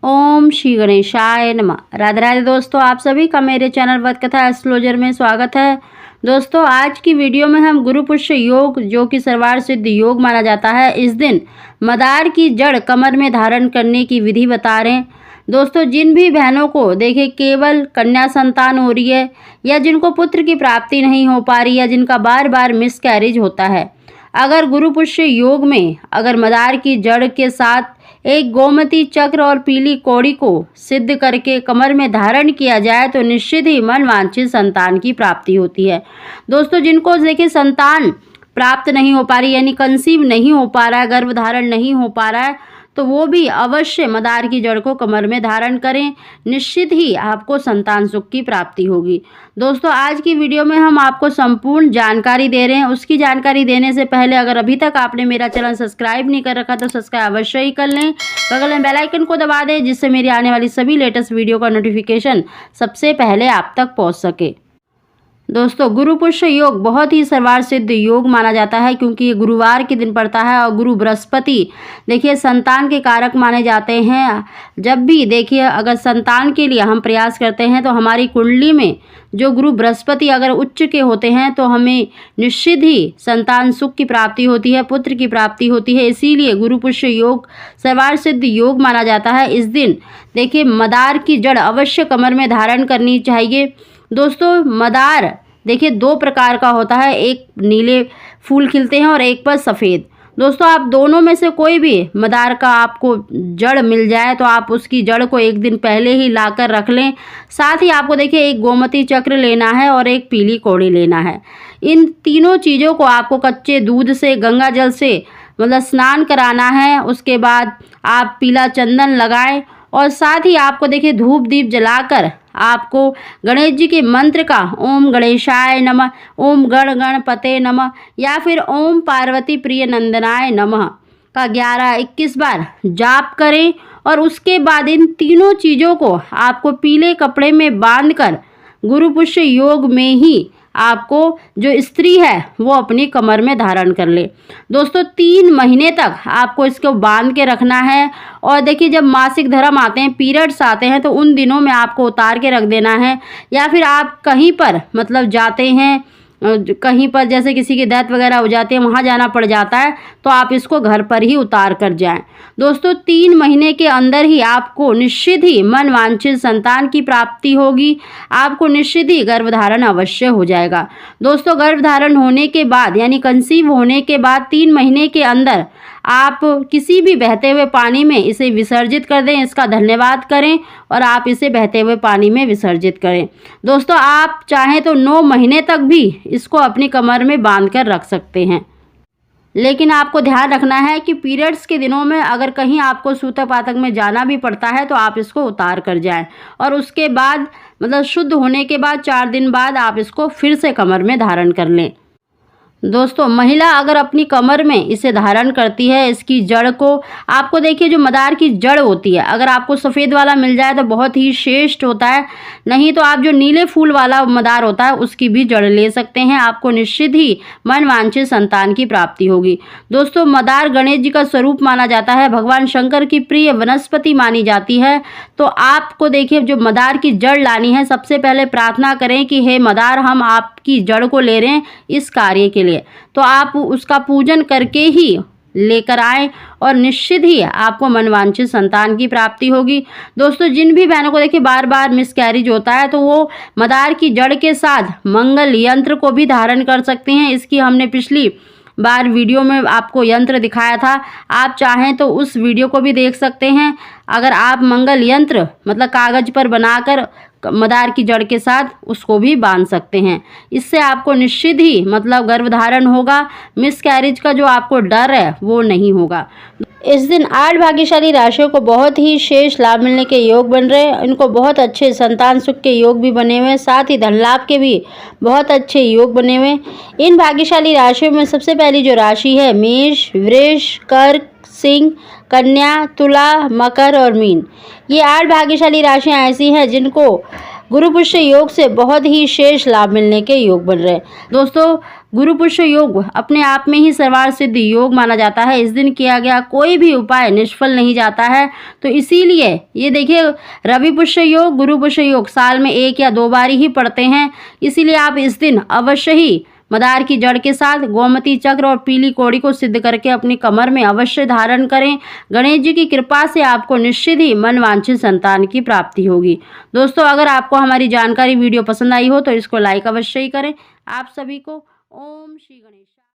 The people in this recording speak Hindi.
ओम श्री गणेशाय नमः। राधे राधे दोस्तों, आप सभी का मेरे चैनल वत कथा एस्ट्रोलॉजर में स्वागत है। दोस्तों, आज की वीडियो में हम गुरु पुष्य योग, जो कि सर्वार्थ सिद्ध योग माना जाता है, इस दिन मदार की जड़ कमर में धारण करने की विधि बता रहे हैं। दोस्तों, जिन भी बहनों को देखे केवल कन्या संतान हो रही है, या जिनको पुत्र की प्राप्ति नहीं हो पा रही, या जिनका बार बार मिसकैरेज होता है, अगर गुरु पुष्य योग में अगर मदार की जड़ के साथ एक गोमती चक्र और पीली कौड़ी को सिद्ध करके कमर में धारण किया जाए तो निश्चित ही मन वांछित संतान की प्राप्ति होती है। दोस्तों, जिनको देखिए संतान प्राप्त नहीं हो पा रही, यानी कंसीव नहीं हो पा रहा है, गर्भधारण नहीं हो पा रहा है, तो वो भी अवश्य मदार की जड़ को कमर में धारण करें। निश्चित ही आपको संतान सुख की प्राप्ति होगी। दोस्तों, आज की वीडियो में हम आपको संपूर्ण जानकारी दे रहे हैं। उसकी जानकारी देने से पहले अगर अभी तक आपने मेरा चैनल सब्सक्राइब नहीं कर रखा तो सब्सक्राइब अवश्य ही कर लें। बगल में बेल आइकन को दबा दें, जिससे मेरी आने वाली सभी लेटेस्ट वीडियो का नोटिफिकेशन सबसे पहले आप तक पहुँच सके। दोस्तों, गुरु पुष्य योग बहुत ही सर्वार्थ सिद्ध योग माना जाता है, क्योंकि ये गुरुवार के दिन पड़ता है और गुरु बृहस्पति देखिए संतान के कारक माने जाते हैं। जब भी देखिए अगर संतान के लिए हम प्रयास करते हैं तो हमारी कुंडली में जो गुरु बृहस्पति अगर उच्च के होते हैं तो हमें निश्चित ही संतान सुख की प्राप्ति होती है, पुत्र की प्राप्ति होती है। इसीलिए गुरु पुष्य योग सर्वार्थ सिद्ध योग माना जाता है। इस दिन देखिए मदार की जड़ अवश्य कमर में धारण करनी चाहिए। दोस्तों, मदार देखिए दो प्रकार का होता है, एक नीले फूल खिलते हैं और एक पर सफ़ेद। दोस्तों, आप दोनों में से कोई भी मदार का आपको जड़ मिल जाए तो आप उसकी जड़ को एक दिन पहले ही लाकर रख लें। साथ ही आपको देखिए एक गोमती चक्र लेना है और एक पीली कौड़ी लेना है। इन तीनों चीज़ों को आपको कच्चे दूध से, गंगा जल से मतलब स्नान कराना है। उसके बाद आप पीला चंदन लगाएं और साथ ही आपको देखिए धूप दीप जलाकर आपको गणेश जी के मंत्र का ओम गणेशाय नमः, ओम गण गणपते नमः, या फिर ओम पार्वती प्रिय नंदनाय नमः का 11-21 बार जाप करें। और उसके बाद इन तीनों चीज़ों को आपको पीले कपड़े में बांधकर गुरु पुष्य योग में ही आपको जो स्त्री है वो अपनी कमर में धारण कर ले। दोस्तों, 3 महीने तक आपको इसको बांध के रखना है। और देखिए जब मासिक धर्म आते हैं, पीरियड्स आते हैं, तो उन दिनों में आपको उतार के रख देना है। या फिर आप कहीं पर मतलब जाते हैं, कहीं पर जैसे किसी की डेथ वगैरह हो जाती है, वहाँ जाना पड़ जाता है, तो आप इसको घर पर ही उतार कर जाएं। दोस्तों, 3 महीने के अंदर ही आपको निश्चित ही मन वांछित संतान की प्राप्ति होगी। आपको निश्चित ही गर्भधारण अवश्य हो जाएगा। दोस्तों, गर्भधारण होने के बाद यानी कंसीव होने के बाद 3 महीने के अंदर आप किसी भी बहते हुए पानी में इसे विसर्जित कर दें। इसका धन्यवाद करें और आप इसे बहते हुए पानी में विसर्जित करें। दोस्तों, आप चाहें तो 9 महीने तक भी इसको अपनी कमर में बांध कर रख सकते हैं। लेकिन आपको ध्यान रखना है कि पीरियड्स के दिनों में अगर कहीं आपको सूतक पातक में जाना भी पड़ता है तो आप इसको उतार कर जाएं। और उसके बाद मतलब शुद्ध होने के बाद 4 दिन बाद आप इसको फिर से कमर में धारण कर लें। दोस्तों, महिला अगर अपनी कमर में इसे धारण करती है, इसकी जड़ को आपको देखिए जो मदार की जड़ होती है, अगर आपको सफ़ेद वाला मिल जाए तो बहुत ही श्रेष्ठ होता है। नहीं तो आप जो नीले फूल वाला मदार होता है उसकी भी जड़ ले सकते हैं। आपको निश्चित ही मन वांछित संतान की प्राप्ति होगी। दोस्तों, मदार गणेश जी का स्वरूप माना जाता है, भगवान शंकर की प्रिय वनस्पति मानी जाती है। तो आपको देखिए जो मदार की जड़ लानी है, सबसे पहले प्रार्थना करें कि हे मदार, हम आपकी जड़ को ले रहे हैं इस कार्य के लिए। तो आप उसका पूजन करके ही लेकर आएं और निश्चित ही आपको मनवांछित संतान की प्राप्ति होगी। दोस्तों, जिन भी बहनों को देखिए बार बार मिसकैरेज होता है तो वो मदार की जड़ के साथ मंगल यंत्र को भी धारण कर सकते हैं। इसकी हमने पिछली बार वीडियो में आपको यंत्र दिखाया था, आप चाहें तो उस वीडियो को भी देख सकते हैं। अगर आप मंगल यंत्र मतलब कागज पर बनाकर मदार की जड़ के साथ उसको भी बांध सकते हैं, इससे आपको निश्चित ही मतलब गर्भधारण होगा। मिसकैरेज का जो आपको डर है वो नहीं होगा। इस दिन 8 भाग्यशाली राशियों को बहुत ही शेष लाभ मिलने के योग बन रहे हैं। इनको बहुत अच्छे संतान सुख के योग भी बने हुए हैं, साथ ही धन लाभ के भी बहुत अच्छे योग बने हुए हैं। इन भाग्यशाली राशियों में सबसे पहली जो राशि है मेष, वृष, कर्क, सिंह, कन्या, तुला, मकर और मीन। ये 8 भाग्यशाली राशियां ऐसी हैं जिनको गुरु पुष्य योग से बहुत ही शेष लाभ मिलने के योग बन रहे हैं। दोस्तों, गुरु पुष्य योग अपने आप में ही सर्वार्थ सिद्ध योग माना जाता है। इस दिन किया गया कोई भी उपाय निष्फल नहीं जाता है। तो इसीलिए ये देखिए, रवि पुष्य योग, गुरु पुष्य योग साल में 1 या 2 बार ही पढ़ते हैं। इसीलिए आप इस दिन अवश्य ही मदार की जड़ के साथ गोमती चक्र और पीली कौड़ी को सिद्ध करके अपनी कमर में अवश्य धारण करें। गणेश जी की कृपा से आपको निश्चित ही मनवांछित संतान की प्राप्ति होगी। दोस्तों, अगर आपको हमारी जानकारी वीडियो पसंद आई हो तो इसको लाइक अवश्य ही करें। आप सभी को ओम श्री गणेश।